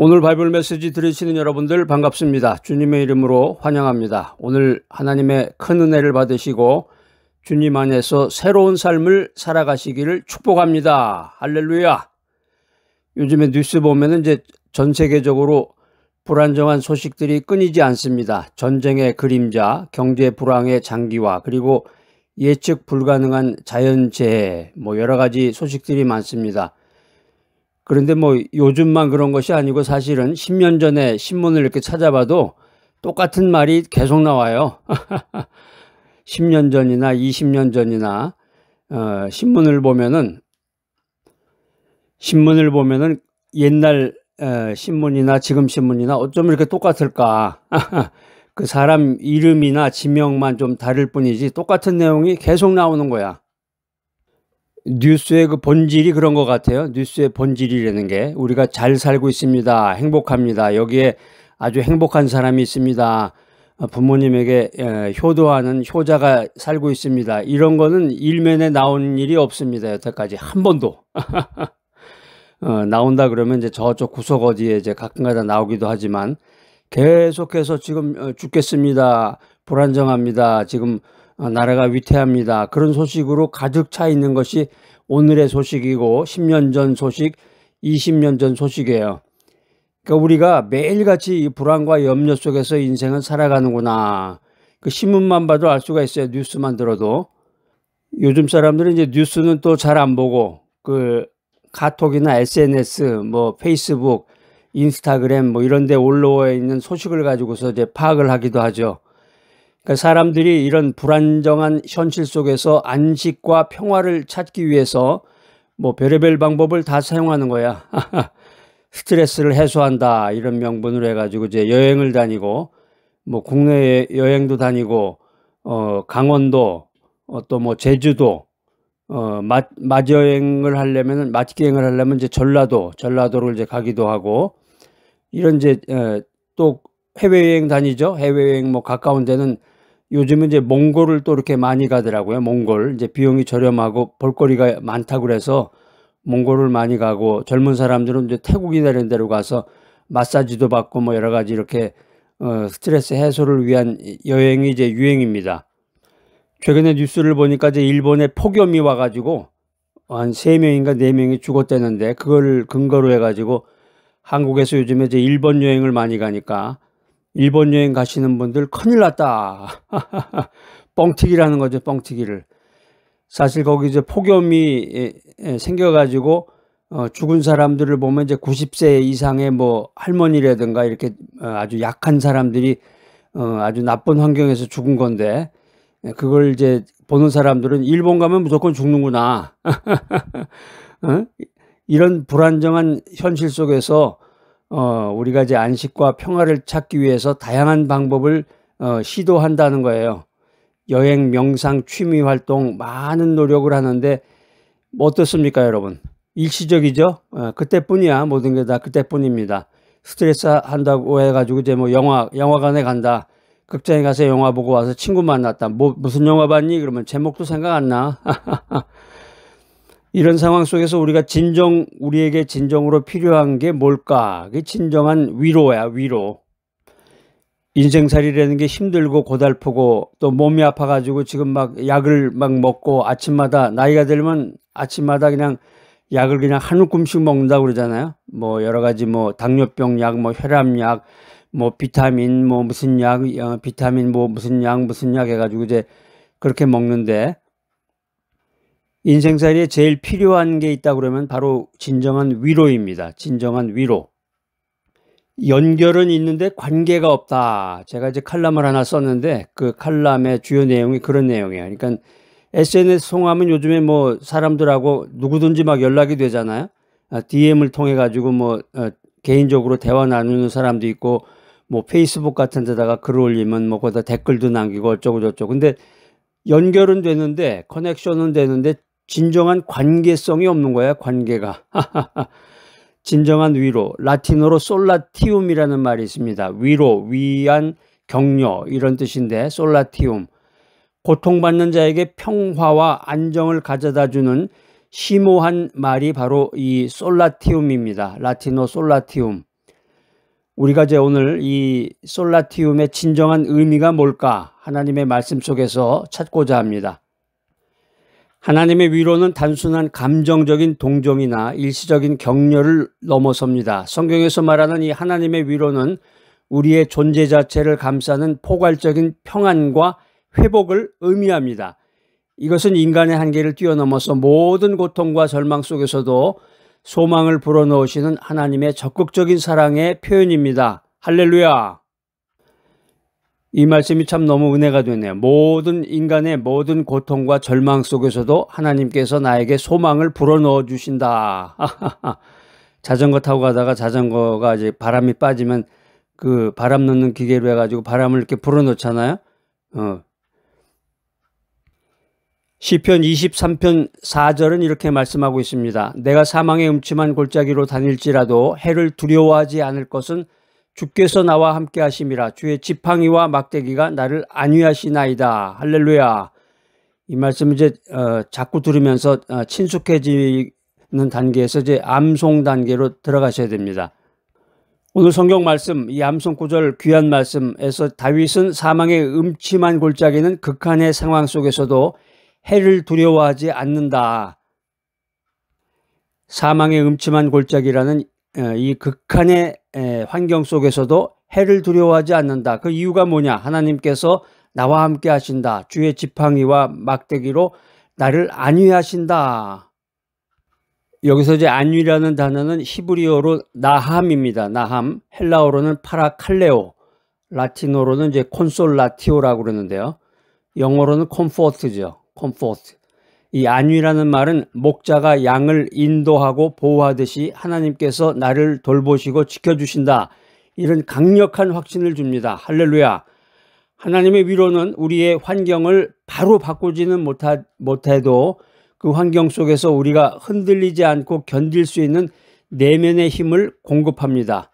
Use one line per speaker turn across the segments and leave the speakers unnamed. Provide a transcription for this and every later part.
오늘 바이블 메시지 들으시는 여러분들 반갑습니다. 주님의 이름으로 환영합니다. 오늘 하나님의 큰 은혜를 받으시고 주님 안에서 새로운 삶을 살아가시기를 축복합니다. 할렐루야. 요즘에 뉴스 보면은 이제 전 세계적으로 불안정한 소식들이 끊이지 않습니다. 전쟁의 그림자, 경제 불황의 장기화, 그리고 예측 불가능한 자연재해, 여러 가지 소식들이 많습니다. 그런데 요즘만 그런 것이 아니고 사실은 10년 전에 신문을 이렇게 찾아봐도 똑같은 말이 계속 나와요. 10년 전이나 20년 전이나 신문을 보면은 옛날 신문이나 지금 신문이나 어쩜 이렇게 똑같을까? 그 사람 이름이나 지명만 좀 다를 뿐이지 똑같은 내용이 계속 나오는 거야. 뉴스의 그 본질이 그런 것 같아요. 뉴스의 본질이라는 게 우리가 잘 살고 있습니다. 행복합니다. 여기에 아주 행복한 사람이 있습니다. 부모님에게 효도하는 효자가 살고 있습니다. 이런 거는 일면에 나온 일이 없습니다. 여태까지 한 번도. 나온다 그러면 이제 저쪽 구석 어디에 이제 가끔가다 나오기도 하지만 계속해서 지금 죽겠습니다. 불안정합니다. 지금 나라가 위태합니다. 그런 소식으로 가득 차 있는 것이 오늘의 소식이고 10년 전 소식, 20년 전 소식이에요. 그러니까 우리가 매일같이 이 불안과 염려 속에서 인생은 살아가는구나. 그 신문만 봐도 알 수가 있어요. 뉴스만 들어도. 요즘 사람들은 이제 뉴스는 또 잘 안 보고 그 카톡이나 SNS, 페이스북, 인스타그램 이런 데 올라와 있는 소식을 가지고서 이제 파악을 하기도 하죠. 그러니까 사람들이 이런 불안정한 현실 속에서 안식과 평화를 찾기 위해서 별의별 방법을 다 사용하는 거야. 스트레스를 해소한다 이런 명분으로 해가지고 이제 여행을 다니고 국내 여행도 다니고 강원도 또 제주도 맛여행을 하려면 맛기행을 하려면 이제 전라도를 이제 가기도 하고 이런 이제 또 해외여행 다니죠. 해외여행 가까운 데는 요즘은 이제 몽골을 또 이렇게 많이 가더라고요. 몽골 이제 비용이 저렴하고 볼거리가 많다고 그래서 몽골을 많이 가고 젊은 사람들은 이제 태국이나 이런 데로 가서 마사지도 받고 여러 가지 이렇게 스트레스 해소를 위한 여행이 이제 유행입니다. 최근에 뉴스를 보니까 이제 일본에 폭염이 와가지고 한 3명인가 4명이 죽었다는데 그걸 근거로 해가지고 한국에서 요즘에 이제 일본 여행을 많이 가니까 일본 여행 가시는 분들 큰일 났다. 뻥튀기라는 거죠, 뻥튀기를. 사실 거기 이제 폭염이 생겨가지고 죽은 사람들을 보면 이제 90세 이상의 할머니라든가 이렇게 아주 약한 사람들이 아주 나쁜 환경에서 죽은 건데 그걸 이제 보는 사람들은 일본 가면 무조건 죽는구나. 이런 불안정한 현실 속에서 우리가 이제 안식과 평화를 찾기 위해서 다양한 방법을 시도한다는 거예요. 여행, 명상, 취미 활동 많은 노력을 하는데 어떻습니까, 여러분? 일시적이죠? 그때뿐이야. 모든 게 다 그때뿐입니다. 스트레스 한다고 해가지고 이제 영화관에 간다. 극장에 가서 영화 보고 와서 친구 만났다. 무슨 영화 봤니? 그러면 제목도 생각 안 나. 이런 상황 속에서 우리에게 진정으로 필요한 게 뭘까? 그게 진정한 위로야, 위로. 인생살이라는 게 힘들고 고달프고 또 몸이 아파가지고 지금 약을 먹고 아침마다 나이가 들면 아침마다 그냥 약을 그냥 한 움큼씩 먹는다고 그러잖아요. 여러 가지 당뇨병 약, 혈압약, 비타민 무슨 약, 비타민 무슨 약 해가지고 이제 그렇게 먹는데 인생살이에 제일 필요한 게 있다 그러면 바로 진정한 위로입니다. 진정한 위로. 연결은 있는데 관계가 없다. 제가 이제 칼럼을 하나 썼는데 그 칼럼의 주요 내용이 그런 내용이에요. 그러니까 SNS 통하면 요즘에 사람들하고 누구든지 연락이 되잖아요. DM을 통해 가지고 개인적으로 대화 나누는 사람도 있고 페이스북 같은 데다가 글을 올리면 거기다 댓글도 남기고 어쩌고 저쩌고. 근데 연결은 되는데 커넥션은 되는데 진정한 관계성이 없는 거야. 관계가. 진정한 위로. 라틴어로 솔라티움이라는 말이 있습니다. 위로, 위안, 격려 이런 뜻인데 솔라티움. 고통받는 자에게 평화와 안정을 가져다주는 심오한 말이 바로 이 솔라티움입니다. 라틴어 솔라티움. 우리가 이제 오늘 이 솔라티움의 진정한 의미가 뭘까? 하나님의 말씀 속에서 찾고자 합니다. 하나님의 위로는 단순한 감정적인 동정이나 일시적인 격려를 넘어섭니다. 성경에서 말하는 이 하나님의 위로는 우리의 존재 자체를 감싸는 포괄적인 평안과 회복을 의미합니다. 이것은 인간의 한계를 뛰어넘어서 모든 고통과 절망 속에서도 소망을 불어넣으시는 하나님의 적극적인 사랑의 표현입니다. 할렐루야! 이 말씀이 참 너무 은혜가 되네요. 모든 인간의 모든 고통과 절망 속에서도 하나님께서 나에게 소망을 불어넣어 주신다. 자전거 타고 가다가 자전거가 이제 바람이 빠지면 그 바람 넣는 기계로 해가지고 바람을 이렇게 불어넣잖아요. 시편 23편 4절은 이렇게 말씀하고 있습니다. 내가 사망의 음침한 골짜기로 다닐지라도 해를 두려워하지 않을 것은 주께서 나와 함께 하심이라. 주의 지팡이와 막대기가 나를 안위하시나이다. 할렐루야. 이 말씀 이제 자꾸 들으면서 친숙해지는 단계에서 이제 암송 단계로 들어가셔야 됩니다. 오늘 성경 말씀, 이 암송 구절 귀한 말씀에서 다윗은 사망의 음침한 골짜기는 극한의 상황 속에서도 해를 두려워하지 않는다. 사망의 음침한 골짜기라는 이 극한의 환경 속에서도 해를 두려워하지 않는다. 그 이유가 뭐냐? 하나님께서 나와 함께 하신다. 주의 지팡이와 막대기로 나를 안위하신다. 여기서 이제 안위라는 단어는 히브리어로 나함입니다. 나함. 헬라어로는 파라칼레오. 라틴어로는 이제 콘솔라티오라고 그러는데요. 영어로는 컴포트죠. 컴포트. 이 안위라는 말은 목자가 양을 인도하고 보호하듯이 하나님께서 나를 돌보시고 지켜주신다. 이런 강력한 확신을 줍니다. 할렐루야. 하나님의 위로는 우리의 환경을 바로 바꾸지는 못해도 그 환경 속에서 우리가 흔들리지 않고 견딜 수 있는 내면의 힘을 공급합니다.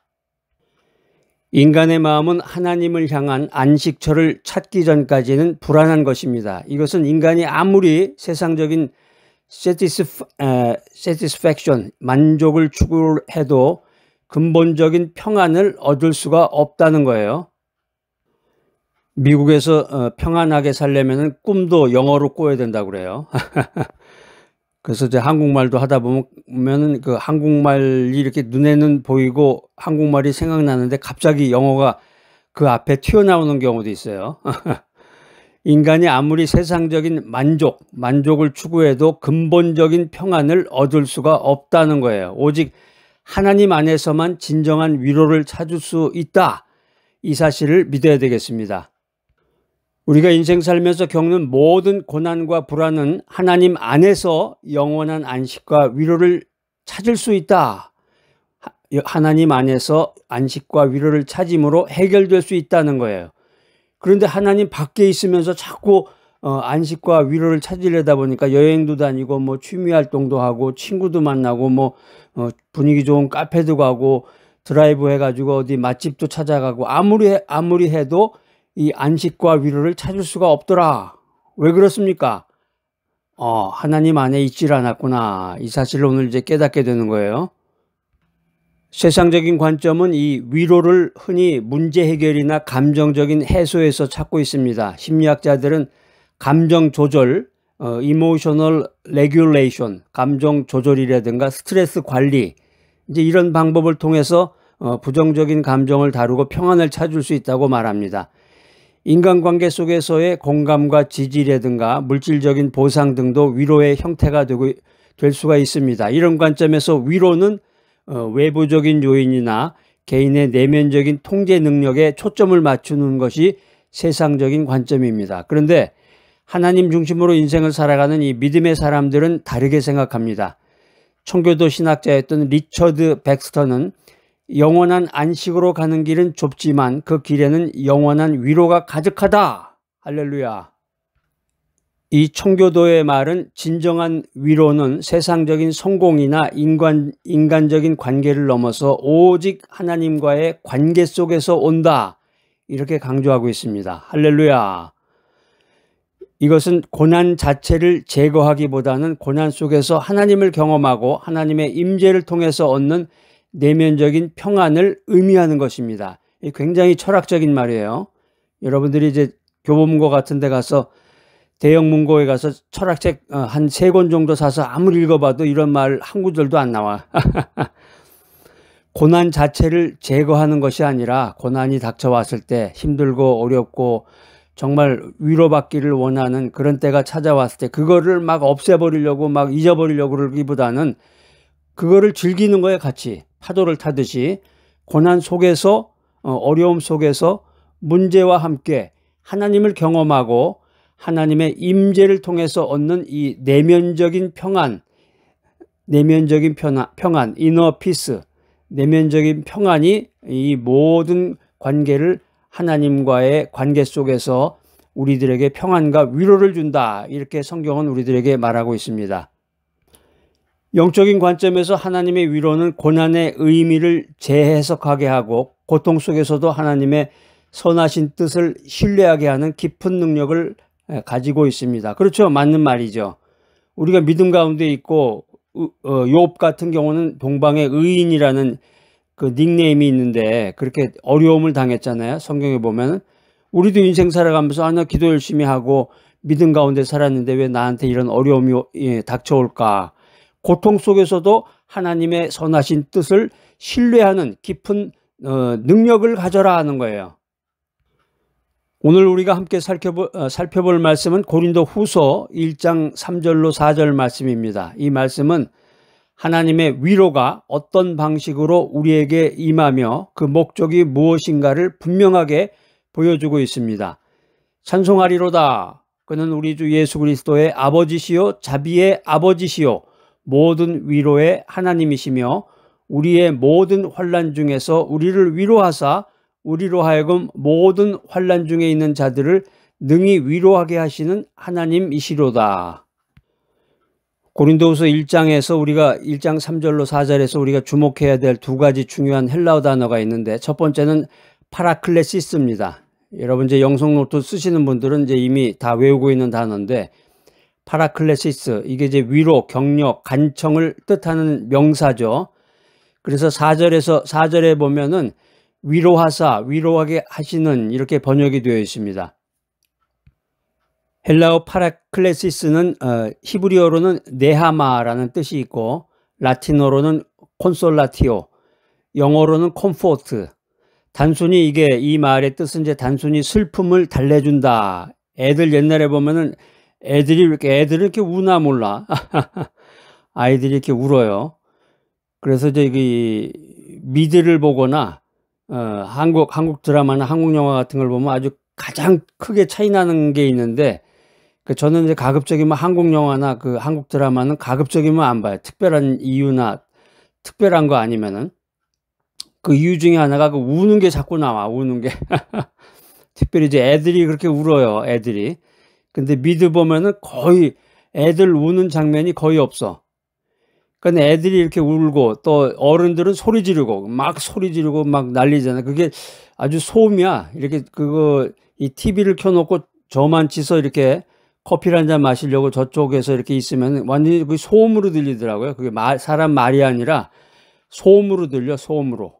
인간의 마음은 하나님을 향한 안식처를 찾기 전까지는 불안한 것입니다. 이것은 인간이 아무리 세상적인 satisfaction, 만족을 추구해도 근본적인 평안을 얻을 수가 없다는 거예요. 미국에서 평안하게 살려면 꿈도 영어로 꿔야 된다고 그래요. 그래서 이제 한국말도 하다 보면 그 한국말이 이렇게 눈에는 보이고 한국말이 생각나는데 갑자기 영어가 그 앞에 튀어나오는 경우도 있어요. 인간이 아무리 세상적인 만족을 추구해도 근본적인 평안을 얻을 수가 없다는 거예요. 오직 하나님 안에서만 진정한 위로를 찾을 수 있다. 이 사실을 믿어야 되겠습니다. 우리가 인생 살면서 겪는 모든 고난과 불안은 하나님 안에서 영원한 안식과 위로를 찾을 수 있다. 하나님 안에서 안식과 위로를 찾음으로 해결될 수 있다는 거예요. 그런데 하나님 밖에 있으면서 자꾸 안식과 위로를 찾으려다 보니까 여행도 다니고 뭐 취미 활동도 하고 친구도 만나고 뭐 분위기 좋은 카페도 가고 드라이브 해가지고 어디 맛집도 찾아가고 아무리 해도 이 안식과 위로를 찾을 수가 없더라. 왜 그렇습니까? 하나님 안에 있질 않았구나. 이 사실을 오늘 이제 깨닫게 되는 거예요. 세상적인 관점은 이 위로를 흔히 문제 해결이나 감정적인 해소에서 찾고 있습니다. 심리학자들은 감정 조절, emotional regulation, 감정 조절이라든가 스트레스 관리, 이제 이런 방법을 통해서 부정적인 감정을 다루고 평안을 찾을 수 있다고 말합니다. 인간관계 속에서의 공감과 지지라든가 물질적인 보상 등도 위로의 형태가 될 수가 있습니다. 이런 관점에서 위로는 외부적인 요인이나 개인의 내면적인 통제 능력에 초점을 맞추는 것이 세상적인 관점입니다. 그런데 하나님 중심으로 인생을 살아가는 이 믿음의 사람들은 다르게 생각합니다. 청교도 신학자였던 리처드 백스터는 영원한 안식으로 가는 길은 좁지만 그 길에는 영원한 위로가 가득하다. 할렐루야. 이 청교도의 말은 진정한 위로는 세상적인 성공이나 인간적인 관계를 넘어서 오직 하나님과의 관계 속에서 온다. 이렇게 강조하고 있습니다. 할렐루야. 이것은 고난 자체를 제거하기보다는 고난 속에서 하나님을 경험하고 하나님의 임재를 통해서 얻는 내면적인 평안을 의미하는 것입니다. 굉장히 철학적인 말이에요. 여러분들이 이제 교보문고 같은 데 가서 대형 문고에 가서 철학책 한 3권 정도 사서 아무리 읽어봐도 이런 말 한 구절도 안 나와. 고난 자체를 제거하는 것이 아니라 고난이 닥쳐왔을 때 힘들고 어렵고 정말 위로받기를 원하는 그런 때가 찾아왔을 때 그거를 막 없애버리려고 막 잊어버리려고 그러기보다는 그거를 즐기는 거에 같이 파도를 타듯이 고난 속에서 어려움 속에서 문제와 함께 하나님을 경험하고 하나님의 임재를 통해서 얻는 이 내면적인 평안, 이너 피스, 내면적인 평안이 이 모든 관계를 하나님과의 관계 속에서 우리들에게 평안과 위로를 준다. 이렇게 성경은 우리들에게 말하고 있습니다. 영적인 관점에서 하나님의 위로는 고난의 의미를 재해석하게 하고 고통 속에서도 하나님의 선하신 뜻을 신뢰하게 하는 깊은 능력을 가지고 있습니다. 그렇죠. 맞는 말이죠. 우리가 믿음 가운데 있고 욥 같은 경우는 동방의 의인이라는 그 닉네임이 있는데 그렇게 어려움을 당했잖아요. 성경에 보면 우리도 인생 살아가면서 나 기도 열심히 하고 믿음 가운데 살았는데 왜 나한테 이런 어려움이 닥쳐올까. 고통 속에서도 하나님의 선하신 뜻을 신뢰하는 깊은 능력을 가져라 하는 거예요. 오늘 우리가 함께 살펴볼 말씀은 고린도 후서 1장 3절로 4절 말씀입니다. 이 말씀은 하나님의 위로가 어떤 방식으로 우리에게 임하며 그 목적이 무엇인가를 분명하게 보여주고 있습니다. 찬송하리로다. 그는 우리 주 예수 그리스도의 아버지시요 자비의 아버지시요 모든 위로의 하나님이시며 우리의 모든 환난 중에서 우리를 위로하사 우리로 하여금 모든 환난 중에 있는 자들을 능히 위로하게 하시는 하나님이시로다. 고린도후서 1장에서 우리가 1장 3절로 4절에서 우리가 주목해야 될 2가지 중요한 헬라어 단어가 있는데 첫 번째는 파라클레시스입니다. 여러분 이제 영성노트 쓰시는 분들은 이제 이미 다 외우고 있는 단어인데 파라클레시스 이게 이제 위로, 격려, 간청을 뜻하는 명사죠. 그래서 4절에 보면은 위로하사, 위로하게 하시는 이렇게 번역이 되어 있습니다. 헬라어 파라클레시스는 히브리어로는 네하마라는 뜻이 있고 라틴어로는 콘솔라티오, 영어로는 컴포트. 단순히 이 말의 뜻은 이제 단순히 슬픔을 달래준다. 애들 옛날에 보면은 애들은 이렇게 우나 몰라. 아이들이 이렇게 울어요. 그래서 이제 미드를 보거나 한국 드라마나 한국 영화 같은 걸 보면 아주 가장 크게 차이 나는 게 있는데 저는 이제 가급적이면 한국 영화나 한국 드라마는 가급적이면 안 봐요. 특별한 이유나 특별한 거 아니면은 그 이유 중에 하나가 우는 게 자꾸 나와. 우는 게 특별히 이제 애들이 그렇게 울어요. 애들이. 근데 미드 보면은 거의 애들 우는 장면이 거의 없어. 그러니까 애들이 이렇게 울고 또 어른들은 소리 지르고 막 난리잖아. 그게 아주 소음이야. 이렇게 이 TV를 켜놓고 저만 치서 이렇게 커피를 한 잔 마시려고 저쪽에서 이렇게 있으면 완전히 그 소음으로 들리더라고요. 그게 사람 말이 아니라 소음으로 들려, 소음으로.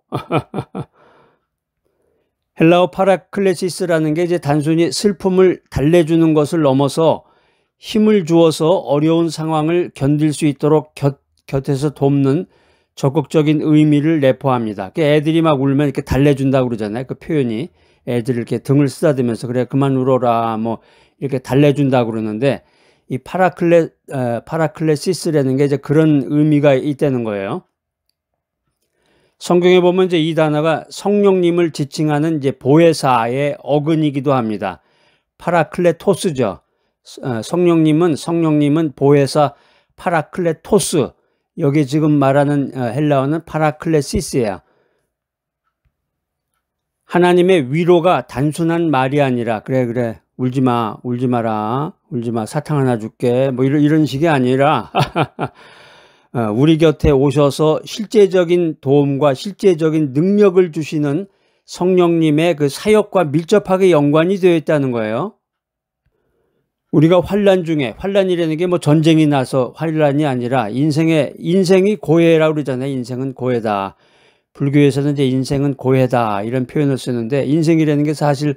헬라어 파라클레시스라는 게 이제 단순히 슬픔을 달래주는 것을 넘어서 힘을 주어서 어려운 상황을 견딜 수 있도록 곁에서 돕는 적극적인 의미를 내포합니다. 애들이 막 울면 이렇게 달래준다고 그러잖아요. 그 표현이. 애들 이렇게 등을 쓰다듬으면서 그래 그만 울어라 뭐 이렇게 달래준다고 그러는데 이 파라클레시스라는 게 이제 그런 의미가 있다는 거예요. 성경에 보면 이제 이 단어가 성령님을 지칭하는 이제 보혜사의 어근이기도 합니다. 파라클레토스죠. 성령님은 보혜사 파라클레토스. 여기 지금 말하는 헬라어는 파라클레시스예요. 하나님의 위로가 단순한 말이 아니라 그래 울지 마라 사탕 하나 줄게 뭐 이런 식이 아니라 우리 곁에 오셔서 실제적인 도움과 실제적인 능력을 주시는 성령님의 그 사역과 밀접하게 연관이 되어 있다는 거예요. 우리가 환란이라는 게 뭐 전쟁이 나서 환란이 아니라 인생이 고해라고 그러잖아요. 인생은 고해다. 불교에서는 이제 인생은 고해다 이런 표현을 쓰는데, 인생이라는 게 사실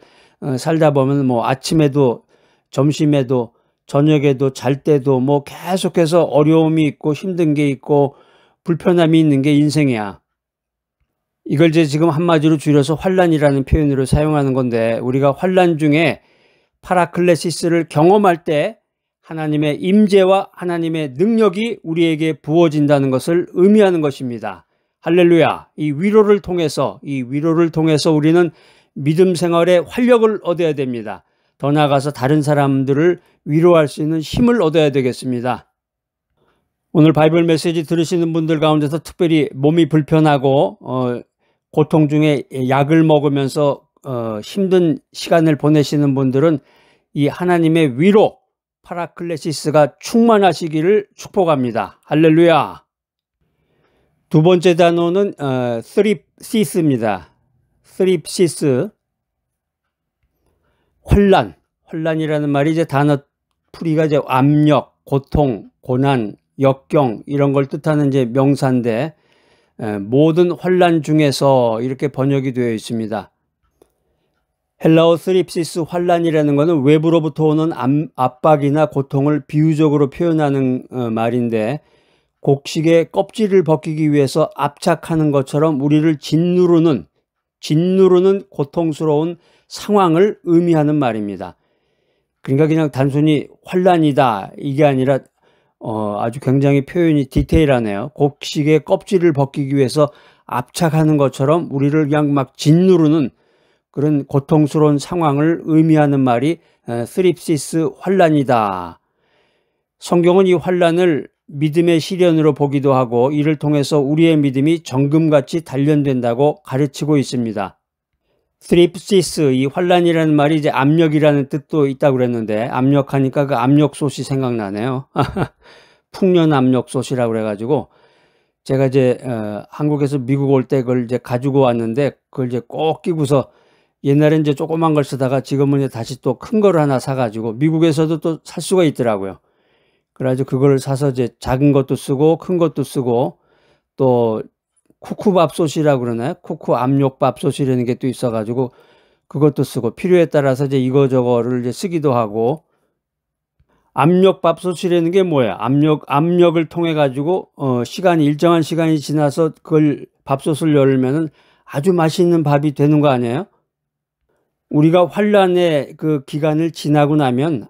살다 보면 뭐 아침에도 점심에도 저녁에도 잘 때도 뭐 계속해서 어려움이 있고 힘든 게 있고 불편함이 있는 게 인생이야. 이걸 이제 지금 한마디로 줄여서 환란이라는 표현으로 사용하는 건데, 우리가 환란 중에 파라클레시스를 경험할 때 하나님의 임재와 하나님의 능력이 우리에게 부어진다는 것을 의미하는 것입니다. 할렐루야. 이 위로를 통해서 우리는 믿음 생활에 활력을 얻어야 됩니다. 더 나아가서 다른 사람들을 위로할 수 있는 힘을 얻어야 되겠습니다. 오늘 바이블 메시지 들으시는 분들 가운데서 특별히 몸이 불편하고 고통 중에 약을 먹으면서 힘든 시간을 보내시는 분들은 이 하나님의 위로 파라클레시스가 충만하시기를 축복합니다. 할렐루야. 두 번째 단어는 스립시스입니다. 스립시스. 환란이라는 말이 이제 단어 풀이가 이제 압력, 고통, 고난, 역경 이런 걸 뜻하는 이제 명사인데, 모든 환란 중에서 이렇게 번역이 되어 있습니다. 헬라어 스립시스 환란이라는 것은 외부로부터 오는 압박이나 고통을 비유적으로 표현하는 말인데, 곡식의 껍질을 벗기기 위해서 압착하는 것처럼 우리를 짓누르는 고통스러운 상황을 의미하는 말입니다. 그러니까 그냥 단순히 환란이다 이게 아니라 아주 굉장히 표현이 디테일하네요. 곡식의 껍질을 벗기기 위해서 압착하는 것처럼 우리를 그냥 막 짓누르는 그런 고통스러운 상황을 의미하는 말이 스립시스 환란이다. 성경은 이 환란을 믿음의 시련으로 보기도 하고, 이를 통해서 우리의 믿음이 정금같이 단련된다고 가르치고 있습니다. 스립시스, 이 환란이라는 말이 이제 압력이라는 뜻도 있다고 그랬는데, 압력하니까 그 압력솥이 생각나네요. 풍년 압력솥이라고 그래가지고, 제가 이제 한국에서 미국 올 때 그걸 이제 가지고 왔는데, 그걸 이제 꼭 끼고서 옛날에 이제 조그만 걸 쓰다가 지금은 이제 다시 또 큰 거를 하나 사가지고 미국에서도 또 살 수가 있더라고요. 그래가지고 그걸 사서 이제 작은 것도 쓰고 큰 것도 쓰고, 또 쿠쿠밥솥이라고 그러나요? 쿠쿠 압력밥솥이라는 게 또 있어가지고 그것도 쓰고, 필요에 따라서 이제 이거저거를 이제 쓰기도 하고. 압력밥솥이라는 게 뭐야? 압력을 통해 가지고 일정한 시간이 지나서 그걸 밥솥을 열면은 아주 맛있는 밥이 되는 거 아니에요? 우리가 환란의 그 기간을 지나고 나면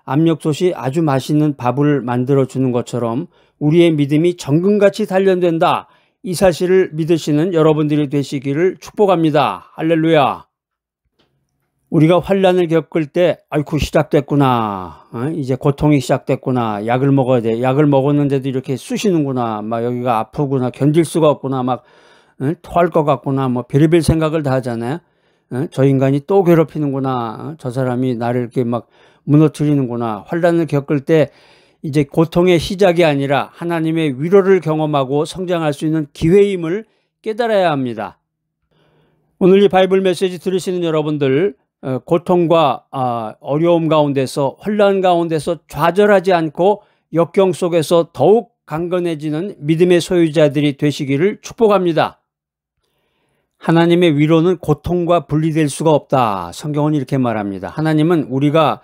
압력솥이 아주 맛있는 밥을 만들어 주는 것처럼 우리의 믿음이 정금같이 단련된다. 이 사실을 믿으시는 여러분들이 되시기를 축복합니다. 할렐루야. 우리가 환란을 겪을 때 아이고 시작됐구나. 이제 고통이 시작됐구나. 약을 먹어야 돼. 약을 먹었는데도 이렇게 쑤시는구나. 막 여기가 아프구나. 견딜 수가 없구나. 막 토할 것 같구나. 뭐 별의별 생각을 다 하잖아요. 저 인간이 또 괴롭히는구나. 저 사람이 나를 이렇게 막 무너뜨리는구나. 환란을 겪을 때 이제 고통의 시작이 아니라 하나님의 위로를 경험하고 성장할 수 있는 기회임을 깨달아야 합니다. 오늘 이 바이블 메시지 들으시는 여러분들, 고통과 어려움 가운데서, 환란 가운데서 좌절하지 않고 역경 속에서 더욱 강건해지는 믿음의 소유자들이 되시기를 축복합니다. 하나님의 위로는 고통과 분리될 수가 없다. 성경은 이렇게 말합니다. 하나님은 우리가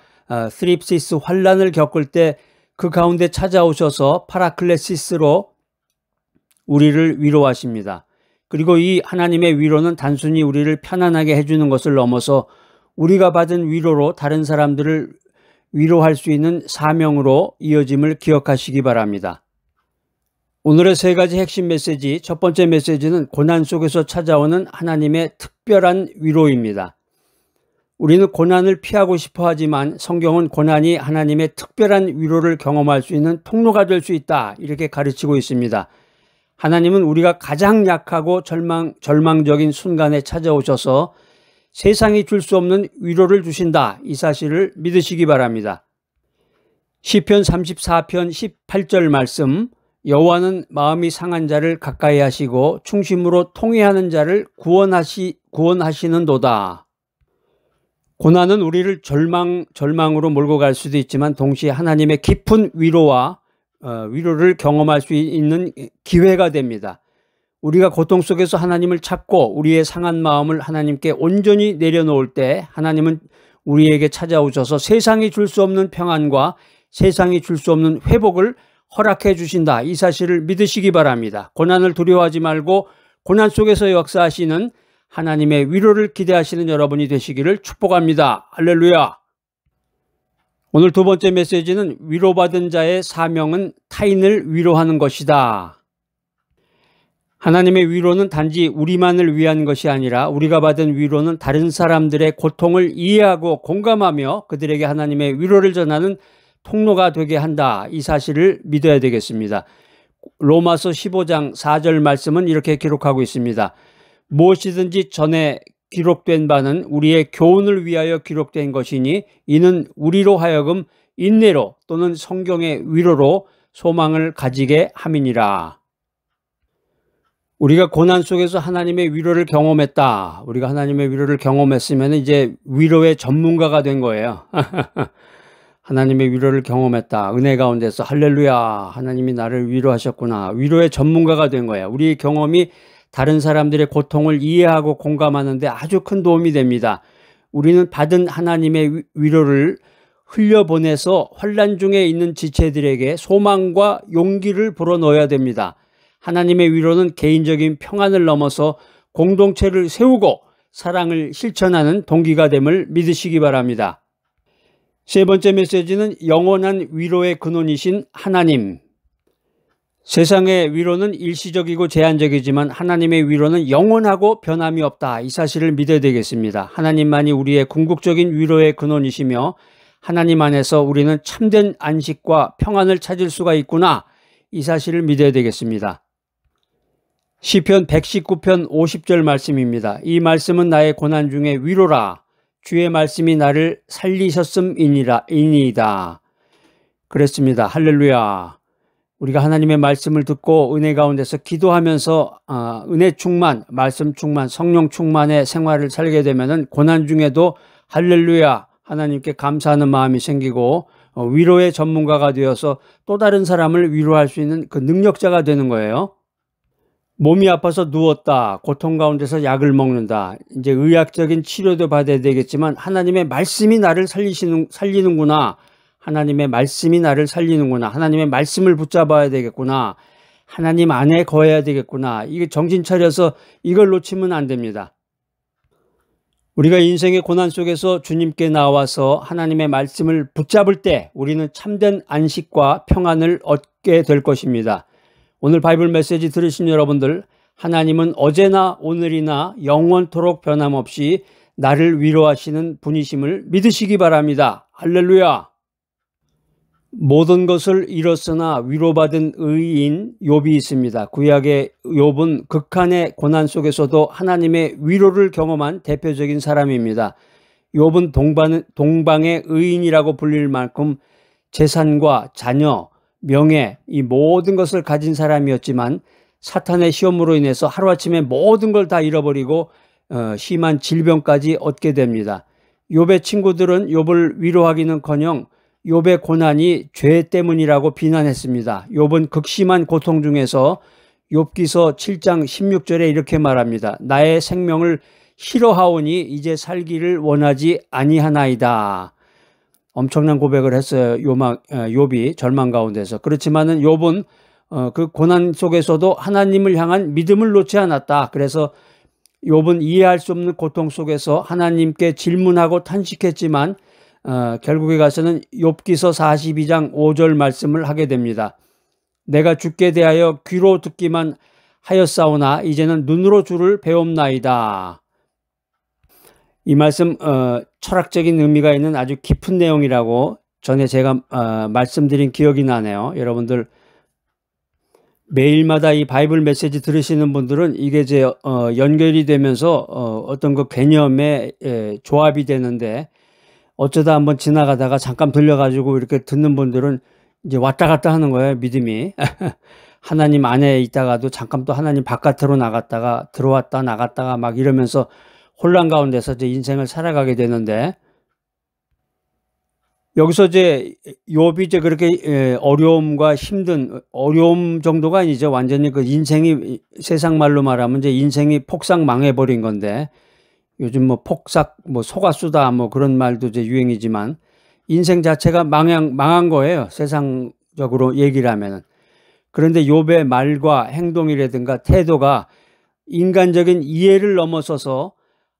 스립시스 환란을 겪을 때 그 가운데 찾아오셔서 파라클레시스로 우리를 위로하십니다. 그리고 이 하나님의 위로는 단순히 우리를 편안하게 해주는 것을 넘어서 우리가 받은 위로로 다른 사람들을 위로할 수 있는 사명으로 이어짐을 기억하시기 바랍니다. 오늘의 세 가지 핵심 메시지, 첫 번째 메시지는 고난 속에서 찾아오는 하나님의 특별한 위로입니다. 우리는 고난을 피하고 싶어 하지만 성경은 고난이 하나님의 특별한 위로를 경험할 수 있는 통로가 될 수 있다. 이렇게 가르치고 있습니다. 하나님은 우리가 가장 약하고 절망적인 순간에 찾아오셔서 세상이 줄 수 없는 위로를 주신다. 이 사실을 믿으시기 바랍니다. 시편 34편 18절 말씀, 여호와는 마음이 상한 자를 가까이 하시고 충심으로 통회하는 자를 구원하시는도다. 고난은 우리를 절망으로 몰고 갈 수도 있지만 동시에 하나님의 깊은 위로를 경험할 수 있는 기회가 됩니다. 우리가 고통 속에서 하나님을 찾고 우리의 상한 마음을 하나님께 온전히 내려놓을 때 하나님은 우리에게 찾아오셔서 세상이 줄 수 없는 평안과 세상이 줄 수 없는 회복을 허락해 주신다. 이 사실을 믿으시기 바랍니다. 고난을 두려워하지 말고 고난 속에서 역사하시는 하나님의 위로를 기대하시는 여러분이 되시기를 축복합니다. 할렐루야. 오늘 두 번째 메시지는 위로받은 자의 사명은 타인을 위로하는 것이다. 하나님의 위로는 단지 우리만을 위한 것이 아니라 우리가 받은 위로는 다른 사람들의 고통을 이해하고 공감하며 그들에게 하나님의 위로를 전하는 통로가 되게 한다. 이 사실을 믿어야 되겠습니다. 로마서 15장 4절 말씀은 이렇게 기록하고 있습니다. 무엇이든지 전에 기록된 바는 우리의 교훈을 위하여 기록된 것이니 이는 우리로 하여금 인내로 또는 성경의 위로로 소망을 가지게 함이니라. 우리가 고난 속에서 하나님의 위로를 경험했다. 우리가 하나님의 위로를 경험했으면 이제 위로의 전문가가 된 거예요. 하나님의 위로를 경험했다. 은혜 가운데서 할렐루야. 하나님이 나를 위로하셨구나. 위로의 전문가가 된 거예요. 우리의 경험이 다른 사람들의 고통을 이해하고 공감하는 데 아주 큰 도움이 됩니다. 우리는 받은 하나님의 위로를 흘려보내서 환난 중에 있는 지체들에게 소망과 용기를 불어넣어야 됩니다. 하나님의 위로는 개인적인 평안을 넘어서 공동체를 세우고 사랑을 실천하는 동기가 됨을 믿으시기 바랍니다. 세 번째 메시지는 영원한 위로의 근원이신 하나님. 세상의 위로는 일시적이고 제한적이지만 하나님의 위로는 영원하고 변함이 없다. 이 사실을 믿어야 되겠습니다. 하나님만이 우리의 궁극적인 위로의 근원이시며 하나님 안에서 우리는 참된 안식과 평안을 찾을 수가 있구나. 이 사실을 믿어야 되겠습니다. 시편 119편 50절 말씀입니다. 이 말씀은 나의 고난 중에 위로라. 주의 말씀이 나를 살리셨음이니이다. 그랬습니다. 할렐루야. 우리가 하나님의 말씀을 듣고 은혜 가운데서 기도하면서 은혜 충만, 말씀 충만, 성령 충만의 생활을 살게 되면은 고난 중에도 할렐루야 하나님께 감사하는 마음이 생기고 위로의 전문가가 되어서 또 다른 사람을 위로할 수 있는 그 능력자가 되는 거예요. 몸이 아파서 누웠다. 고통 가운데서 약을 먹는다. 이제 의학적인 치료도 받아야 되겠지만 하나님의 말씀이 나를 살리는구나. 하나님의 말씀이 나를 살리는구나. 하나님의 말씀을 붙잡아야 되겠구나. 하나님 안에 거해야 되겠구나. 이게 정신 차려서 이걸 놓치면 안 됩니다. 우리가 인생의 고난 속에서 주님께 나와서 하나님의 말씀을 붙잡을 때 우리는 참된 안식과 평안을 얻게 될 것입니다. 오늘 바이블 메시지 들으신 여러분들, 하나님은 어제나 오늘이나 영원토록 변함없이 나를 위로하시는 분이심을 믿으시기 바랍니다. 할렐루야. 모든 것을 잃었으나 위로받은 의인 욥이 있습니다. 구약의 욥은 극한의 고난 속에서도 하나님의 위로를 경험한 대표적인 사람입니다. 욥은 동방의 의인이라고 불릴 만큼 재산과 자녀, 명예, 이 모든 것을 가진 사람이었지만 사탄의 시험으로 인해서 하루아침에 모든 걸 다 잃어버리고 심한 질병까지 얻게 됩니다. 욥의 친구들은 욥을 위로하기는커녕 욥의 고난이 죄 때문이라고 비난했습니다. 욥은 극심한 고통 중에서 욥기서 7장 16절에 이렇게 말합니다. 나의 생명을 싫어하오니 이제 살기를 원하지 아니하나이다. 엄청난 고백을 했어요. 욥이 절망 가운데서. 그렇지만은 욥은 그 고난 속에서도 하나님을 향한 믿음을 놓지 않았다. 그래서 욥은 이해할 수 없는 고통 속에서 하나님께 질문하고 탄식했지만 결국에 가서는 욥기서 42장 5절 말씀을 하게 됩니다. 내가 주께 대하여 귀로 듣기만 하였사오나 이제는 눈으로 주를 배움나이다. 이 말씀 철학적인 의미가 있는 아주 깊은 내용이라고 전에 제가 말씀드린 기억이 나네요. 여러분들 매일마다 이 바이블 메시지 들으시는 분들은 이게 이제 연결이 되면서 어떤 그 개념의 조합이 되는데 어쩌다 한번 지나가다가 잠깐 들려가지고 이렇게 듣는 분들은 이제 왔다 갔다 하는 거예요. 믿음이. 하나님 안에 있다가도 잠깐 또 하나님 바깥으로 나갔다가 들어왔다 나갔다가 막 이러면서 혼란 가운데서 이제 인생을 살아가게 되는데 여기서 이제 욥이 이제 그렇게 어려움과 힘든 어려움 정도가 아니죠. 완전히 그 인생이 세상 말로 말하면 이제 인생이 폭삭 망해버린 건데 요즘 뭐 폭삭 뭐 속았수다 뭐 그런 말도 이제 유행이지만 인생 자체가 망한 거예요. 세상적으로 얘기를 하면은. 그런데 욥의 말과 행동이라든가 태도가 인간적인 이해를 넘어서서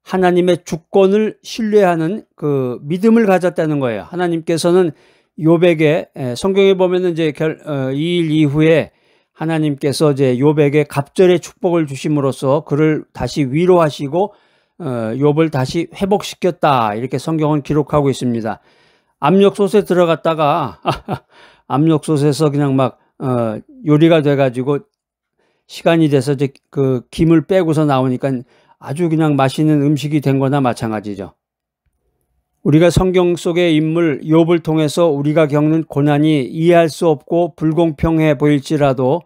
하나님의 주권을 신뢰하는 그 믿음을 가졌다는 거예요. 하나님께서는 욥에게 성경에 보면은 이제 이 일 이후에 하나님께서 이제 욥에게 갑절의 축복을 주심으로써 그를 다시 위로하시고 욥을 다시 회복시켰다. 이렇게 성경은 기록하고 있습니다. 압력솥에 들어갔다가 압력솥에서 그냥 막 요리가 돼가지고 시간이 돼서 이제 그 김을 빼고서 나오니까 아주 그냥 맛있는 음식이 된 거나 마찬가지죠. 우리가 성경 속의 인물 욥을 통해서 우리가 겪는 고난이 이해할 수 없고 불공평해 보일지라도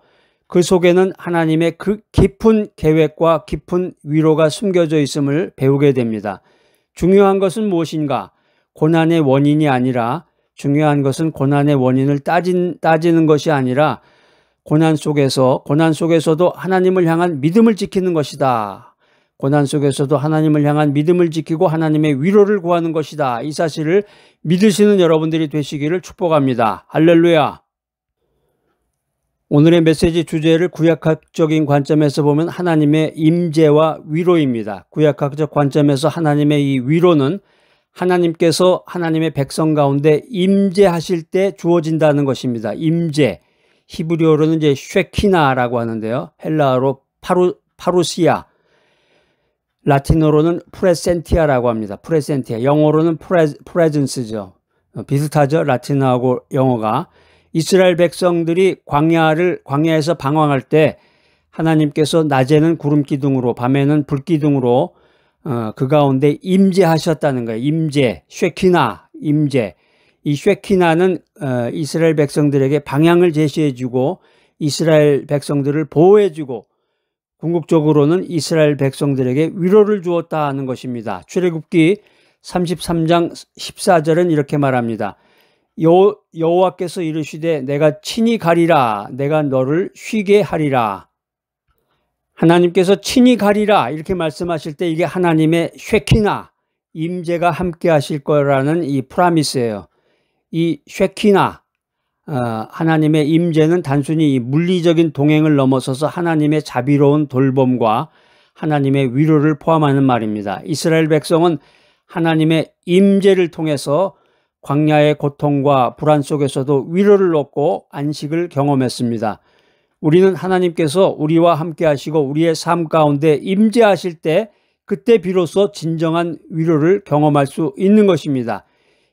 그 속에는 하나님의 그 깊은 계획과 깊은 위로가 숨겨져 있음을 배우게 됩니다. 중요한 것은 무엇인가? 고난의 원인이 아니라 중요한 것은 고난의 원인을 따지는 것이 아니라 고난 속에서도 하나님을 향한 믿음을 지키는 것이다. 고난 속에서도 하나님을 향한 믿음을 지키고 하나님의 위로를 구하는 것이다. 이 사실을 믿으시는 여러분들이 되시기를 축복합니다. 할렐루야. 오늘의 메시지 주제를 구약학적인 관점에서 보면 하나님의 임재와 위로입니다. 구약학적 관점에서 하나님의 이 위로는 하나님께서 하나님의 백성 가운데 임재하실 때 주어진다는 것입니다. 임재. 히브리어로는 이제 쉐키나라고 하는데요. 헬라어로 파루시아. 라틴어로는 프레센티아라고 합니다. 프레센티아. 영어로는 프레젠스죠. 비슷하죠. 라틴어하고 영어가. 이스라엘 백성들이 광야에서 방황할 때 하나님께서 낮에는 구름 기둥으로 밤에는 불 기둥으로 그 가운데 임재하셨다는 거예요. 임재, 쉐키나, 임재. 이 쉐키나는 이스라엘 백성들에게 방향을 제시해주고 이스라엘 백성들을 보호해주고 궁극적으로는 이스라엘 백성들에게 위로를 주었다 하는 것입니다. 출애굽기 33장 14절은 이렇게 말합니다. 여호와께서 이르시되 내가 친히 가리라. 내가 너를 쉬게 하리라. 하나님께서 친히 가리라 이렇게 말씀하실 때 이게 하나님의 쉐키나 임재가 함께 하실 거라는 이 프라미스예요. 이 쉐키나 하나님의 임재는 단순히 이 물리적인 동행을 넘어서서 하나님의 자비로운 돌봄과 하나님의 위로를 포함하는 말입니다. 이스라엘 백성은 하나님의 임재를 통해서 광야의 고통과 불안 속에서도 위로를 얻고 안식을 경험했습니다. 우리는 하나님께서 우리와 함께 하시고 우리의 삶 가운데 임재하실 때 그때 비로소 진정한 위로를 경험할 수 있는 것입니다.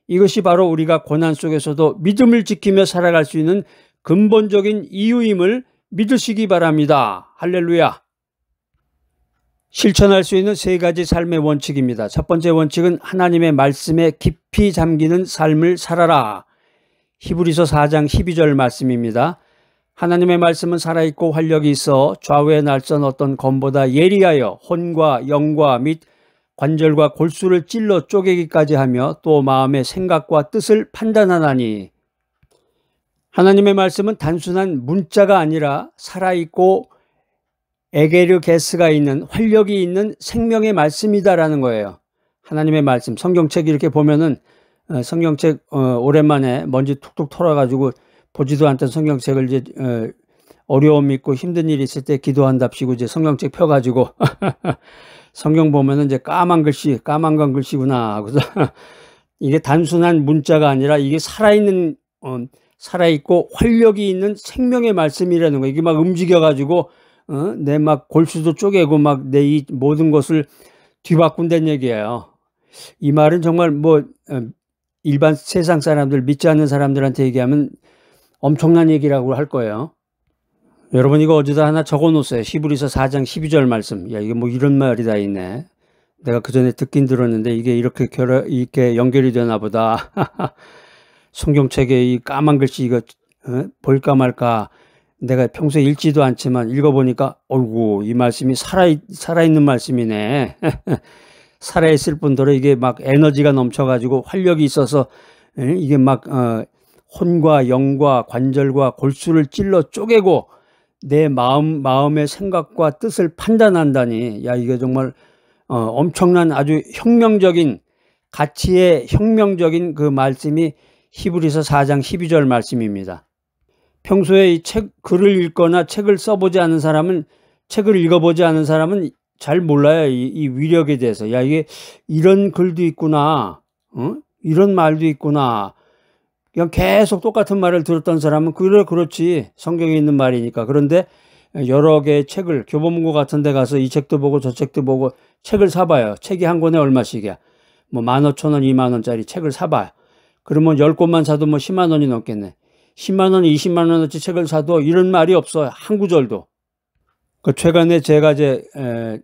이것이 바로 우리가 고난 속에서도 믿음을 지키며 살아갈 수 있는 근본적인 이유임을 믿으시기 바랍니다. 할렐루야. 실천할 수 있는 세 가지 삶의 원칙입니다. 첫 번째 원칙은 하나님의 말씀에 깊이 잠기는 삶을 살아라. 히브리서 4장 12절 말씀입니다. 하나님의 말씀은 살아있고 활력이 있어 좌우에 날선 어떤 검보다 예리하여 혼과 영과 및 관절과 골수를 찔러 쪼개기까지 하며 또 마음의 생각과 뜻을 판단하나니. 하나님의 말씀은 단순한 문자가 아니라 살아있고 에게르게스가 있는 활력이 있는 생명의 말씀이다라는 거예요. 하나님의 말씀, 성경책 이렇게 보면은 성경책 오랜만에 먼지 툭툭 털어가지고 보지도 않던 성경책을 이제 어려움 있고 힘든 일이 있을 때 기도한답시고 이제 성경책 펴가지고 성경 보면은 이제 까만 건 글씨구나. 그래서 이게 단순한 문자가 아니라 이게 살아있고 활력이 있는 생명의 말씀이라는 거. 이게 막 움직여가지고 내 막 골수도 쪼개고 막 내 이 모든 것을 뒤바꾼다는 얘기예요. 이 말은 정말 뭐 일반 세상 사람들 믿지 않는 사람들한테 얘기하면 엄청난 얘기라고 할 거예요. 여러분 이거 어디다 하나 적어 놓으세요. 히브리서 4장 12절 말씀. 야, 이게 뭐 이런 말이 다 있네. 내가 그 전에 듣긴 들었는데 이게 이렇게 연결이 되나 보다. 성경책에 이 까만 글씨 이거 볼까 말까. 내가 평소에 읽지도 않지만 읽어보니까 어이구 이 말씀이 살아있는 말씀이네. 살아있을 뿐더러 이게 막 에너지가 넘쳐가지고 활력이 있어서 예? 이게 막 혼과 영과 관절과 골수를 찔러 쪼개고 내 마음의 생각과 뜻을 판단한다니, 야, 이게 정말 엄청난 아주 혁명적인 가치의 혁명적인 그 말씀이 히브리서 4장 12절 말씀입니다. 평소에 이 글을 읽거나 책을 써보지 않은 사람은, 책을 읽어보지 않은 사람은 잘 몰라요. 이 위력에 대해서. 야, 이게 이런 글도 있구나. 이런 말도 있구나. 그냥 계속 똑같은 말을 들었던 사람은 그래, 그렇지. 성경에 있는 말이니까. 그런데 여러 개의 책을 교보문고 같은 데 가서 이 책도 보고 저 책도 보고 책을 사봐요. 책이 한 권에 얼마씩이야. 뭐 15,000원, 20,000원짜리 책을 사봐요. 그러면 10권만 사도 뭐 10만 원이 넘겠네. 10만 원, 20만 원어치 책을 사도 이런 말이 없어요. 한 구절도. 그 최근에 제가 이제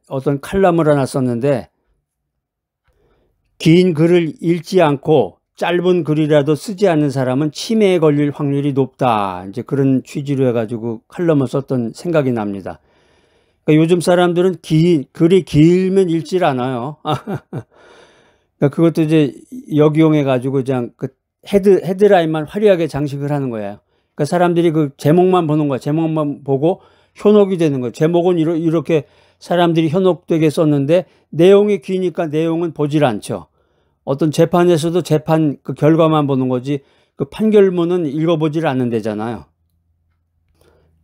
어떤 칼럼을 하나 썼는데, 긴 글을 읽지 않고 짧은 글이라도 쓰지 않는 사람은 치매에 걸릴 확률이 높다. 이제 그런 취지로 해가지고 칼럼을 썼던 생각이 납니다. 그러니까 요즘 사람들은 글이 길면 읽질 않아요. 그러니까 그것도 이제 역이용해가지고 그냥 그 헤드라인만 화려하게 장식을 하는 거예요. 그러니까 사람들이 그 제목만 보는 거야. 제목만 보고 현혹이 되는 거예요. 제목은 이렇게 사람들이 현혹되게 썼는데 내용이 기니까 내용은 보질 않죠. 어떤 재판에서도 재판 그 결과만 보는 거지 그 판결문은 읽어보질 않는다잖아요.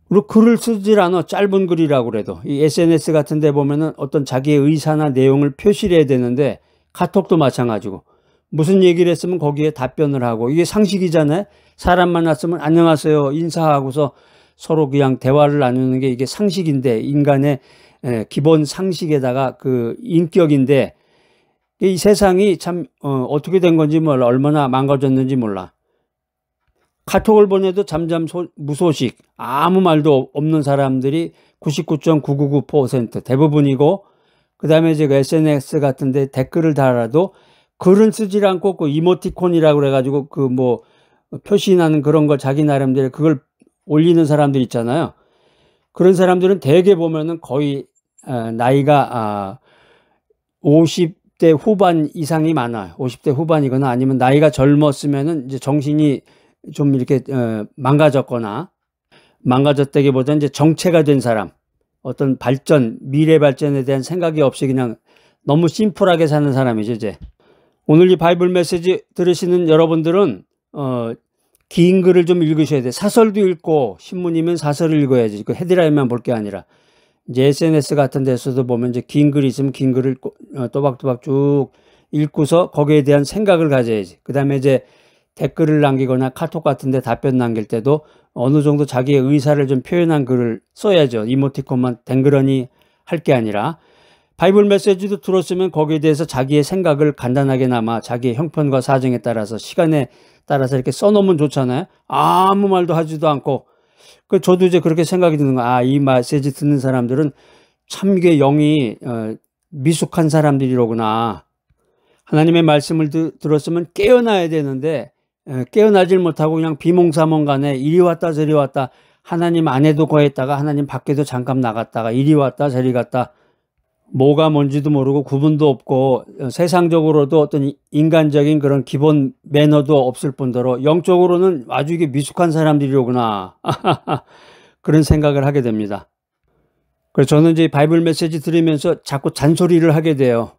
그리고 글을 쓰질 않아. 짧은 글이라고 그래도. 이 SNS 같은 데 보면은 어떤 자기의 의사나 내용을 표시를 해야 되는데, 카톡도 마찬가지고 무슨 얘기를 했으면 거기에 답변을 하고, 이게 상식이잖아요. 사람 만났으면 안녕하세요 인사하고서 서로 그냥 대화를 나누는 게 이게 상식인데, 인간의 기본 상식에다가 그 인격인데, 이 세상이 참 어떻게 된 건지 몰라. 얼마나 망가졌는지 몰라. 카톡을 보내도 잠잠 무소식, 아무 말도 없는 사람들이 99.999% 대부분이고, 그 다음에 이제 그 SNS 같은데 댓글을 달아도 글은 쓰질 않고 그 이모티콘이라고 그래가지고 그 뭐 표시나는 그런 걸 자기 나름대로 그걸 올리는 사람들 있잖아요. 그런 사람들은 대개 보면은 거의 나이가 50대 후반 이상이 많아요. 50대 후반이거나 아니면 나이가 젊었으면은 이제 정신이 좀 이렇게 망가졌거나, 망가졌다기보다는 이제 정체가 된 사람, 어떤 발전, 미래 발전에 대한 생각이 없이 그냥 너무 심플하게 사는 사람이죠, 이제. 오늘 이 바이블 메시지 들으시는 여러분들은 긴 글을 좀 읽으셔야 돼. 사설도 읽고, 신문이면 사설을 읽어야지. 그 헤드라인만 볼 게 아니라. 이제 SNS 같은 데서도 보면 이제 긴 글이 있으면 긴 글을 또박또박 쭉 읽고서 거기에 대한 생각을 가져야지. 그 다음에 이제 댓글을 남기거나 카톡 같은 데 답변 남길 때도 어느 정도 자기의 의사를 좀 표현한 글을 써야죠. 이모티콘만 댕그러니 할 게 아니라. 바이블 메시지도 들었으면 거기에 대해서 자기의 생각을 간단하게나마 자기의 형편과 사정에 따라서, 시간에 따라서 이렇게 써놓으면 좋잖아요. 아무 말도 하지도 않고. 저도 이제 그렇게 생각이 드는 거야. 아, 이 메시지 듣는 사람들은 참 이게 영이 미숙한 사람들이로구나. 하나님의 말씀을 들었으면 깨어나야 되는데 깨어나질 못하고 그냥 비몽사몽간에 이리 왔다 저리 왔다, 하나님 안에도 거했다가 하나님 밖에도 잠깐 나갔다가 이리 왔다 저리 갔다, 뭐가 뭔지도 모르고 구분도 없고 세상적으로도 어떤 인간적인 그런 기본 매너도 없을 뿐더러 영적으로는 아주 이게 미숙한 사람들이로구나. 그런 생각을 하게 됩니다. 그래서 저는 이제 바이블 메시지 들으면서 자꾸 잔소리를 하게 돼요.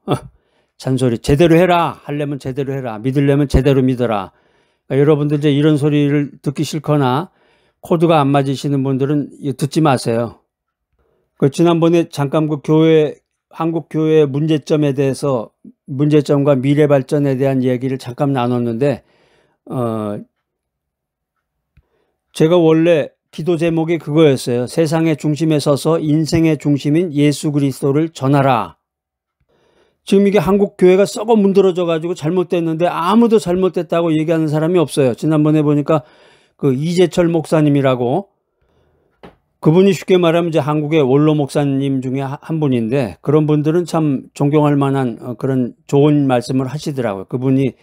잔소리. 제대로 해라. 하려면 제대로 해라. 믿으려면 제대로 믿어라. 그러니까 여러분들 이제 이런 소리를 듣기 싫거나 코드가 안 맞으시는 분들은 듣지 마세요. 지난번에 잠깐 그 한국 교회의 문제점에 대해서, 문제점과 미래 발전에 대한 얘기를 잠깐 나눴는데, 제가 원래 기도 제목이 그거였어요. 세상의 중심에 서서 인생의 중심인 예수 그리스도를 전하라. 지금 이게 한국 교회가 썩어 문드러져 가지고 잘못됐는데 아무도 잘못됐다고 얘기하는 사람이 없어요. 지난번에 보니까 그 이재철 목사님이라고, 그분이 쉽게 말하면 이제 한국의 원로 목사님 중에 한 분인데, 그런 분들은 참 존경할 만한 그런 좋은 말씀을 하시더라고요. 그분이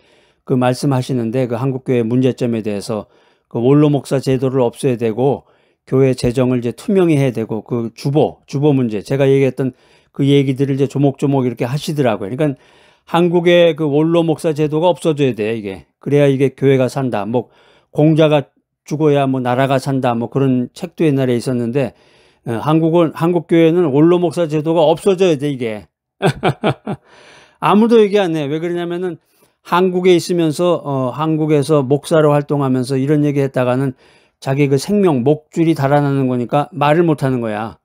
그 말씀하시는데, 그 한국교회 문제점에 대해서 그 원로 목사 제도를 없애야 되고 교회 재정을 이제 투명히 해야 되고, 그 주보 문제, 제가 얘기했던 그 얘기들을 이제 조목조목 이렇게 하시더라고요. 그러니까 한국의 그 원로 목사 제도가 없어져야 돼, 이게. 그래야 이게 교회가 산다. 뭐 공자가 죽어야 뭐 나라가 산다. 뭐 그런 책도 옛날에 있었는데, 한국 교회는 원로 목사 제도가 없어져야 돼, 이게. 아무도 얘기 안 해. 왜 그러냐면은 한국에 있으면서 한국에서 목사로 활동하면서 이런 얘기 했다가는 자기 그 생명 목줄이 달아나는 거니까 말을 못 하는 거야.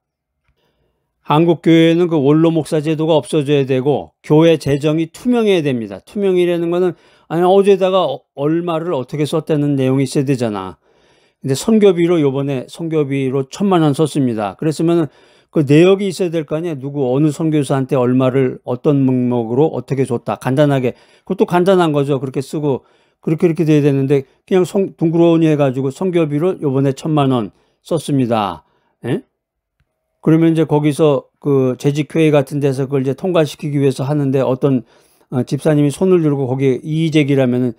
한국 교회는 그 원로 목사 제도가 없어져야 되고 교회 재정이 투명해야 됩니다. 투명이라는 거는 아니 어제다가 얼마를 어떻게 썼다는 내용이 있어야 되잖아. 근데 선교비로 요번에 선교비로 1,000만 원 썼습니다. 그랬으면은 그 내역이 있어야 될 거 아니야. 누구 어느 선교사한테 얼마를 어떤 명목으로 어떻게 줬다. 간단하게. 그것도 간단한 거죠. 그렇게 쓰고 그렇게 돼야 되는데 그냥 둥그러니 해가지고 선교비로 요번에 1,000만 원 썼습니다. 예? 그러면 이제 거기서 그 재직회의 같은 데서 그걸 이제 통과시키기 위해서 하는데 어떤 집사님이 손을 들고 거기에 이의 제기라면은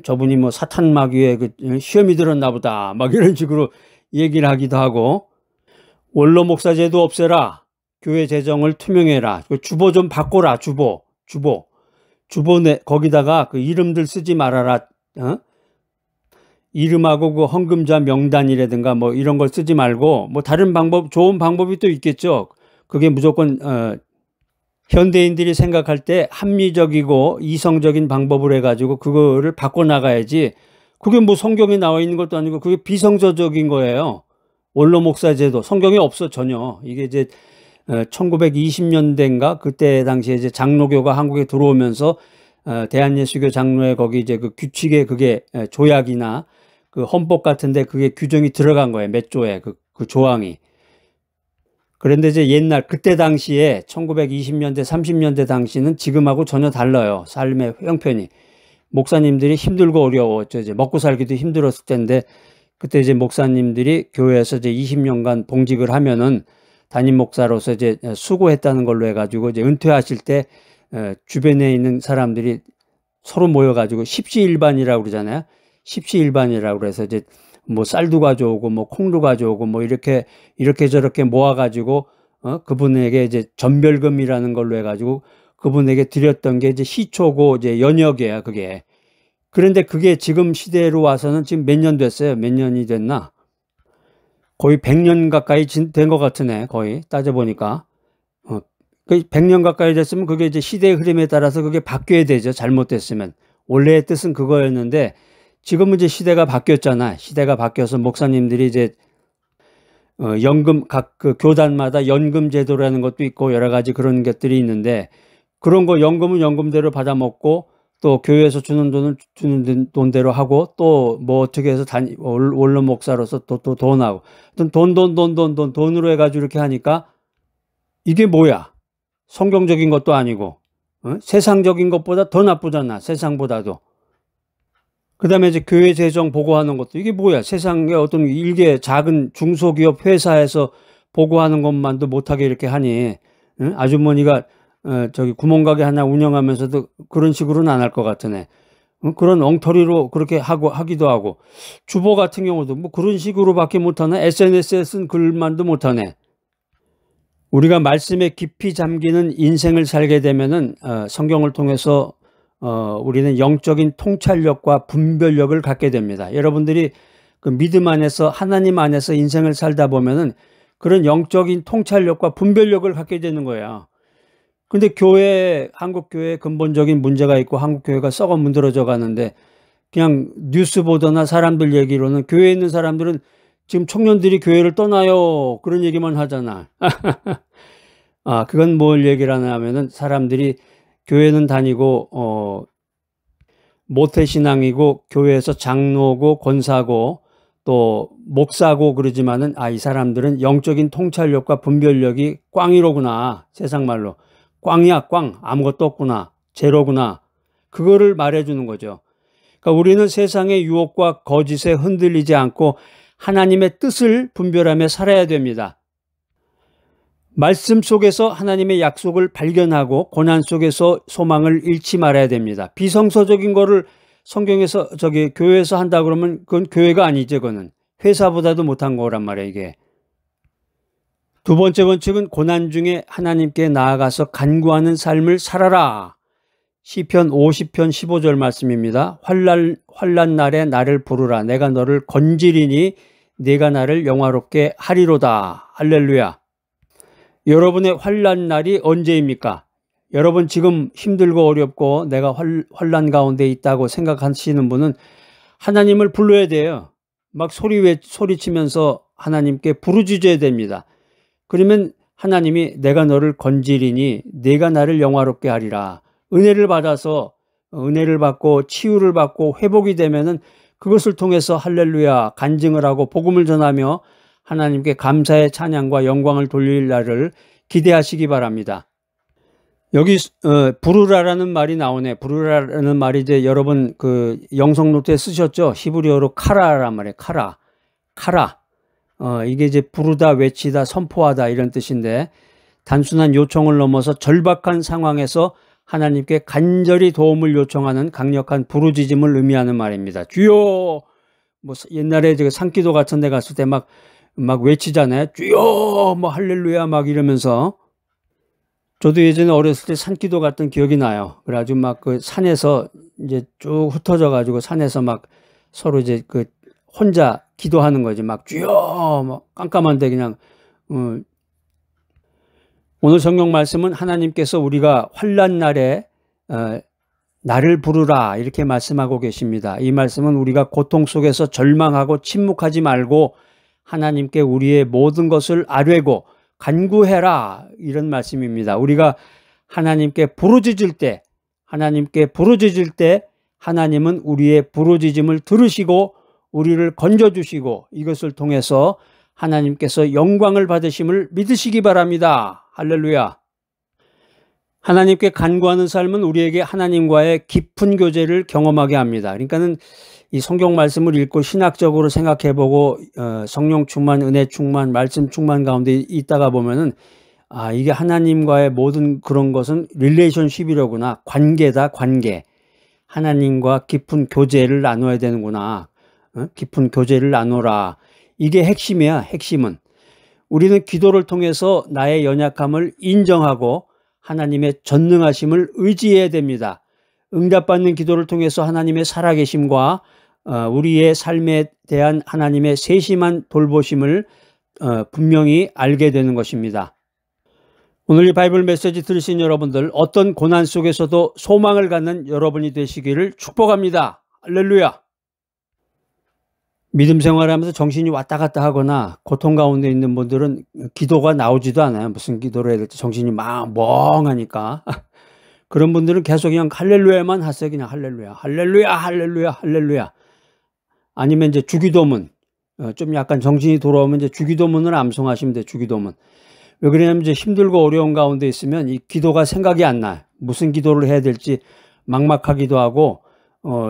저분이 뭐 사탄 마귀에 그 시험이 들었나 보다. 막 이런 식으로 얘기를 하기도 하고 원로 목사 제도 없애라. 교회 재정을 투명해라. 주보 좀 바꿔라. 주보 거기다가 그 이름들 쓰지 말아라. 이름하고 그 헌금자 명단이라든가 뭐 이런 걸 쓰지 말고 뭐 다른 방법, 좋은 방법이 또 있겠죠. 그게 무조건 현대인들이 생각할 때 합리적이고 이성적인 방법을 해가지고 그거를 바꿔나가야지. 그게 뭐 성경에 나와 있는 것도 아니고 그게 비성서적인 거예요. 원로 목사 제도 성경에 없어 전혀. 이게 이제 1920년대인가 그때 당시에 이제 장로교가 한국에 들어오면서 대한예수교 장로회 거기 이제 그 규칙에 그게 조약이나 그 헌법 같은데 그게 규정이 들어간 거예요. 몇 조에 그 조항이. 그런데 이제 옛날 그때 당시에 1920년대 30년대 당시는 지금하고 전혀 달라요. 삶의 형편이. 목사님들이 힘들고 어려웠죠. 이제 먹고 살기도 힘들었을 텐데 그때 이제 목사님들이 교회에서 이제 20년간 봉직을 하면은 담임 목사로서 이제 수고했다는 걸로 해가지고 이제 은퇴하실 때 주변에 있는 사람들이 서로 모여가지고 십시일반이라고 그러잖아요. 십시일반이라고 그래서 이제 뭐 쌀도 가져오고 뭐 콩도 가져오고 뭐 이렇게 저렇게 모아가지고 그분에게 이제 전별금이라는 걸로 해가지고 그분에게 드렸던 게 이제 시초고 이제 연역이에요, 그게. 그런데 그게 지금 시대로 와서는 지금 몇 년 됐어요? 몇 년이 됐나? 거의 100년 가까이 된 것 같으네, 거의. 따져보니까. 100년 가까이 됐으면 그게 이제 시대의 흐름에 따라서 그게 바뀌어야 되죠. 잘못됐으면. 원래의 뜻은 그거였는데 지금은 이제 시대가 바뀌었잖아. 시대가 바뀌어서 목사님들이 이제 연금 각 그 교단마다 연금 제도라는 것도 있고 여러 가지 그런 것들이 있는데 그런 거 연금은 연금대로 받아 먹고 또 교회에서 주는 돈은 주는 돈대로 하고 또 뭐 어떻게 해서 원로 목사로서 또 돈하고 돈으로 해가지고 이렇게 하니까 이게 뭐야? 성경적인 것도 아니고 세상적인 것보다 더 나쁘잖아. 세상보다도. 그 다음에 이제 교회 재정 보고하는 것도 이게 뭐야? 세상에 어떤 일개 작은 중소기업 회사에서 보고하는 것만도 못하게 이렇게 하니 아주머니가 저기 구멍가게 하나 운영하면서도 그런 식으로는 안 할 것 같으네. 그런 엉터리로 그렇게 하기도 하고 주보 같은 경우도 뭐 그런 식으로밖에 못하네. SNS에 쓴 글만도 못하네. 우리가 말씀에 깊이 잠기는 인생을 살게 되면은 성경을 통해서 우리는 영적인 통찰력과 분별력을 갖게 됩니다. 여러분들이 그 믿음 안에서 하나님 안에서 인생을 살다 보면은 그런 영적인 통찰력과 분별력을 갖게 되는 거예요. 근데 한국 교회에 근본적인 문제가 있고 한국 교회가 썩어 문드러져 가는데 그냥 뉴스 보거나 사람들 얘기로는 교회에 있는 사람들은 지금 청년들이 교회를 떠나요. 그런 얘기만 하잖아. 그건 뭘 얘기를 하냐면은 사람들이 교회는 다니고 모태신앙이고 교회에서 장로고 권사고 또 목사고 그러지만은 이 사람들은 영적인 통찰력과 분별력이 꽝이로구나. 세상 말로 꽝이야 꽝. 아무것도 없구나. 제로구나. 그거를 말해주는 거죠. 그러니까 우리는 세상의 유혹과 거짓에 흔들리지 않고 하나님의 뜻을 분별하며 살아야 됩니다. 말씀 속에서 하나님의 약속을 발견하고 고난 속에서 소망을 잃지 말아야 됩니다. 비성서적인 거를 성경에서 교회에서 한다 그러면 그건 교회가 아니죠. 그거는 회사보다도 못한 거란 말이에요. 이게. 두 번째 원칙은 고난 중에 하나님께 나아가서 간구하는 삶을 살아라. 시편 50편 15절 말씀입니다. 환난 날에 나를 부르라. 내가 너를 건지리니 네가 나를 영화롭게 하리로다. 할렐루야. 여러분의 환난 날이 언제입니까? 여러분 지금 힘들고 어렵고 내가 환난 가운데 있다고 생각하시는 분은 하나님을 불러야 돼요. 막 소리치면서 하나님께 부르짖어야 됩니다. 그러면 하나님이 내가 너를 건지리니 네가 나를 영화롭게 하리라. 은혜를 받아서 은혜를 받고 치유를 받고 회복이 되면은 그것을 통해서 할렐루야 간증을 하고 복음을 전하며 하나님께 감사의 찬양과 영광을 돌릴 날을 기대하시기 바랍니다. 여기 부르라라는 말이 나오네. 부르라라는 말이 이제 여러분 그 영성 노트에 쓰셨죠? 히브리어로 카라란 말이에요. 카라. 이게 이제 부르다, 외치다, 선포하다 이런 뜻인데 단순한 요청을 넘어서 절박한 상황에서 하나님께 간절히 도움을 요청하는 강력한 부르짖음을 의미하는 말입니다. 주여! 뭐 옛날에 제가 산기도 같은 데 갔을 때 막 외치잖아요. 주여! 뭐 할렐루야 막 이러면서. 저도 예전에 어렸을 때 산기도 갔던 기억이 나요. 그래가지고 막 그 산에서 이제 쭉 흩어져 가지고 산에서 막 서로 이제 그 혼자 기도하는 거지. 막 주여! 뭐 깜깜한데 그냥 오늘 성경 말씀은 하나님께서 우리가 환난 날에 나를 부르라 이렇게 말씀하고 계십니다. 이 말씀은 우리가 고통 속에서 절망하고 침묵하지 말고 하나님께 우리의 모든 것을 아뢰고 간구해라 이런 말씀입니다. 우리가 하나님께 부르짖을 때 하나님은 우리의 부르짖음을 들으시고 우리를 건져주시고 이것을 통해서 하나님께서 영광을 받으심을 믿으시기 바랍니다. 할렐루야. 하나님께 간구하는 삶은 우리에게 하나님과의 깊은 교제를 경험하게 합니다. 그러니까는 이 성경 말씀을 읽고 신학적으로 생각해보고 성령 충만, 은혜 충만, 말씀 충만 가운데 있다가 보면은 이게 하나님과의 모든 그런 것은 릴레이션십이로구나. 관계다, 관계. 하나님과 깊은 교제를 나눠야 되는구나. 깊은 교제를 나누라. 이게 핵심이야, 핵심은. 우리는 기도를 통해서 나의 연약함을 인정하고 하나님의 전능하심을 의지해야 됩니다. 응답받는 기도를 통해서 하나님의 살아계심과 우리의 삶에 대한 하나님의 세심한 돌보심을 분명히 알게 되는 것입니다. 오늘 이 바이블 메시지 들으신 여러분들 어떤 고난 속에서도 소망을 갖는 여러분이 되시기를 축복합니다. 할렐루야. 믿음 생활하면서 정신이 왔다 갔다 하거나 고통 가운데 있는 분들은 기도가 나오지도 않아요. 무슨 기도를 해야 될지 정신이 막 멍하니까. 그런 분들은 계속 그냥 할렐루야만 하세요. 그냥 할렐루야, 할렐루야, 할렐루야, 할렐루야. 아니면 이제 주기도문. 좀 약간 정신이 돌아오면 이제 주기도문을 암송하시면 돼요. 주기도문. 왜 그러냐면 이제 힘들고 어려운 가운데 있으면 이 기도가 생각이 안 나요. 무슨 기도를 해야 될지 막막하기도 하고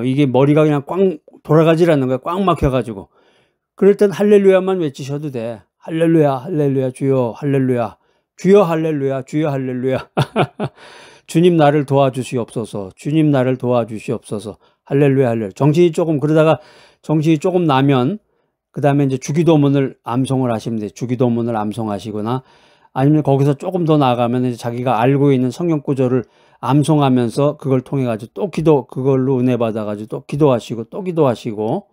이게 머리가 그냥 꽉 돌아가질 않는 거야. 꽉 막혀가지고. 그럴 땐 할렐루야만 외치셔도 돼. 할렐루야, 할렐루야, 주여, 할렐루야, 주여, 할렐루야, 주여, 할렐루야. 주님 나를 도와주시옵소서. 주님 나를 도와주시옵소서. 할렐루야, 할렐루야. 그러다가 정신이 조금 나면 그 다음에 이제 주기도문을 암송을 하시면 돼요. 주기도문을 암송하시거나 아니면 거기서 조금 더 나아가면 이제 자기가 알고 있는 성경 구절을 암송하면서 그걸 통해 가지고 그걸로 은혜 받아 가지고 또 기도하시고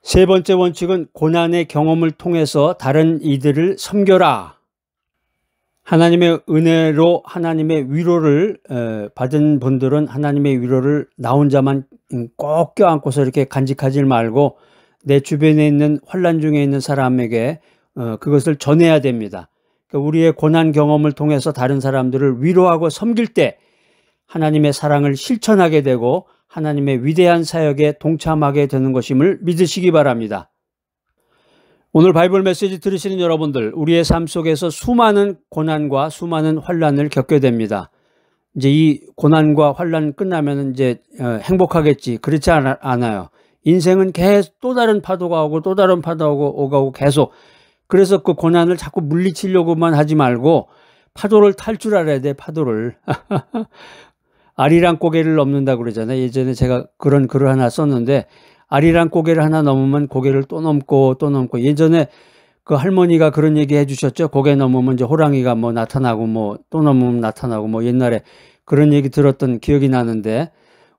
세 번째 원칙은 고난의 경험을 통해서 다른 이들을 섬겨라. 하나님의 은혜로 하나님의 위로를 받은 분들은 하나님의 위로를 나 혼자만 꼭 껴안고서 이렇게 간직하지 말고 내 주변에 있는 환난 중에 있는 사람에게 그것을 전해야 됩니다. 우리의 고난 경험을 통해서 다른 사람들을 위로하고 섬길 때 하나님의 사랑을 실천하게 되고 하나님의 위대한 사역에 동참하게 되는 것임을 믿으시기 바랍니다. 오늘 바이블 메시지 들으시는 여러분들, 우리의 삶 속에서 수많은 고난과 수많은 환난을 겪게 됩니다. 이제 이 고난과 환난 끝나면 이제 행복하겠지. 그렇지 않아요. 인생은 계속 또 다른 파도가 오고 또 다른 파도가 오고 계속. 그래서 그 고난을 자꾸 물리치려고만 하지 말고 파도를 탈 줄 알아야 돼. 파도를. 아리랑 고개를 넘는다고 그러잖아요. 예전에 제가 그런 글을 하나 썼는데 아리랑 고개를 하나 넘으면 고개를 또 넘고 예전에 그 할머니가 그런 얘기 해주셨죠. 고개 넘으면 이제 호랑이가 뭐 나타나고 뭐 또 넘으면 나타나고 뭐 옛날에 그런 얘기 들었던 기억이 나는데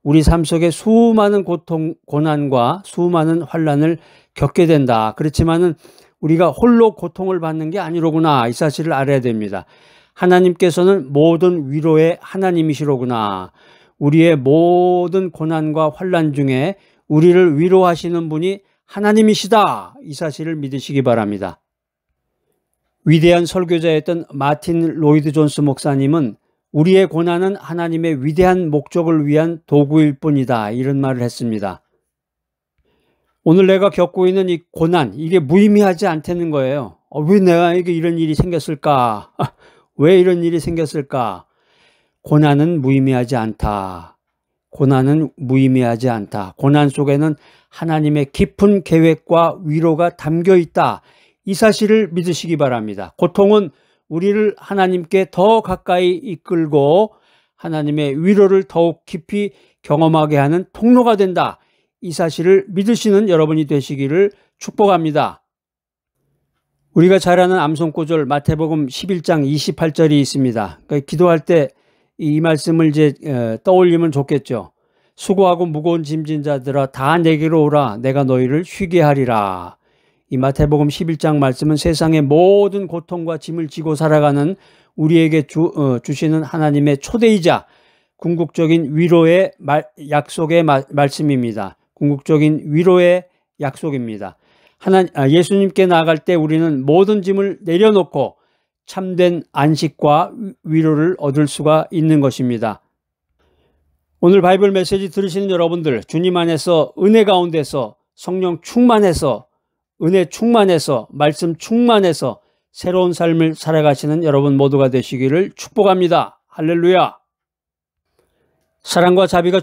우리 삶 속에 수많은 고통, 고난과 수많은 환난을 겪게 된다. 그렇지만은 우리가 홀로 고통을 받는 게 아니로구나. 이 사실을 알아야 됩니다. 하나님께서는 모든 위로의 하나님이시로구나. 우리의 모든 고난과 환난 중에 우리를 위로하시는 분이 하나님이시다. 이 사실을 믿으시기 바랍니다. 위대한 설교자였던 마틴 로이드 존스 목사님은 우리의 고난은 하나님의 위대한 목적을 위한 도구일 뿐이다. 이런 말을 했습니다. 오늘 내가 겪고 있는 이 고난, 이게 무의미하지 않다는 거예요. 왜 내가 이런 일이 생겼을까? 왜 이런 일이 생겼을까? 고난은 무의미하지 않다. 고난은 무의미하지 않다. 고난 속에는 하나님의 깊은 계획과 위로가 담겨 있다. 이 사실을 믿으시기 바랍니다. 고통은 우리를 하나님께 더 가까이 이끌고 하나님의 위로를 더욱 깊이 경험하게 하는 통로가 된다. 이 사실을 믿으시는 여러분이 되시기를 축복합니다. 우리가 잘 아는 암송구절 마태복음 11장 28절이 있습니다. 그러니까 기도할 때 이 말씀을 이제 떠올리면 좋겠죠. 수고하고 무거운 짐진 자들아 다 내게로 오라. 내가 너희를 쉬게 하리라. 이 마태복음 11장 말씀은 세상의 모든 고통과 짐을 지고 살아가는 우리에게 주시는 하나님의 초대이자 궁극적인 위로의 약속의 말씀입니다. 궁극적인 위로의 약속입니다. 예수님께 나아갈 때 우리는 모든 짐을 내려놓고 참된 안식과 위로를 얻을 수가 있는 것입니다. 오늘 바이블 메시지 들으시는 여러분들, 주님 안에서 은혜 가운데서 성령 충만해서 은혜 충만해서 말씀 충만해서 새로운 삶을 살아가시는 여러분 모두가 되시기를 축복합니다. 할렐루야. 사랑과 자비가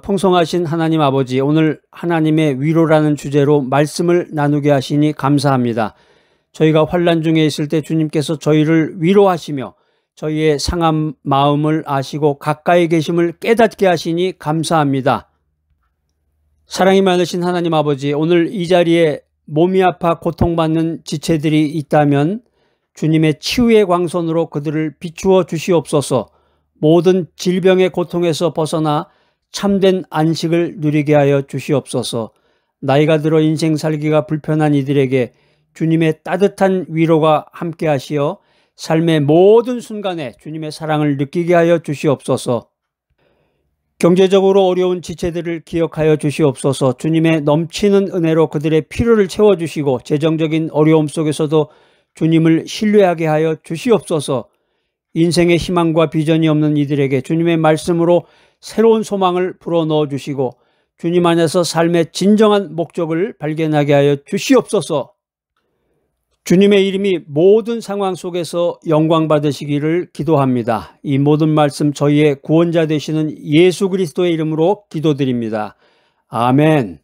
풍성하신 하나님 아버지, 오늘 하나님의 위로라는 주제로 말씀을 나누게 하시니 감사합니다. 저희가 환난 중에 있을 때 주님께서 저희를 위로하시며 저희의 상한 마음을 아시고 가까이 계심을 깨닫게 하시니 감사합니다. 사랑이 많으신 하나님 아버지, 오늘 이 자리에 몸이 아파 고통받는 지체들이 있다면 주님의 치유의 광선으로 그들을 비추어 주시옵소서. 모든 질병의 고통에서 벗어나 참된 안식을 누리게 하여 주시옵소서. 나이가 들어 인생 살기가 불편한 이들에게 주님의 따뜻한 위로가 함께 하시어 삶의 모든 순간에 주님의 사랑을 느끼게 하여 주시옵소서. 경제적으로 어려운 지체들을 기억하여 주시옵소서. 주님의 넘치는 은혜로 그들의 필요를 채워주시고 재정적인 어려움 속에서도 주님을 신뢰하게 하여 주시옵소서. 인생의 희망과 비전이 없는 이들에게 주님의 말씀으로 새로운 소망을 불어넣어 주시고 주님 안에서 삶의 진정한 목적을 발견하게 하여 주시옵소서. 주님의 이름이 모든 상황 속에서 영광 받으시기를 기도합니다. 이 모든 말씀 저희의 구원자 되시는 예수 그리스도의 이름으로 기도드립니다. 아멘.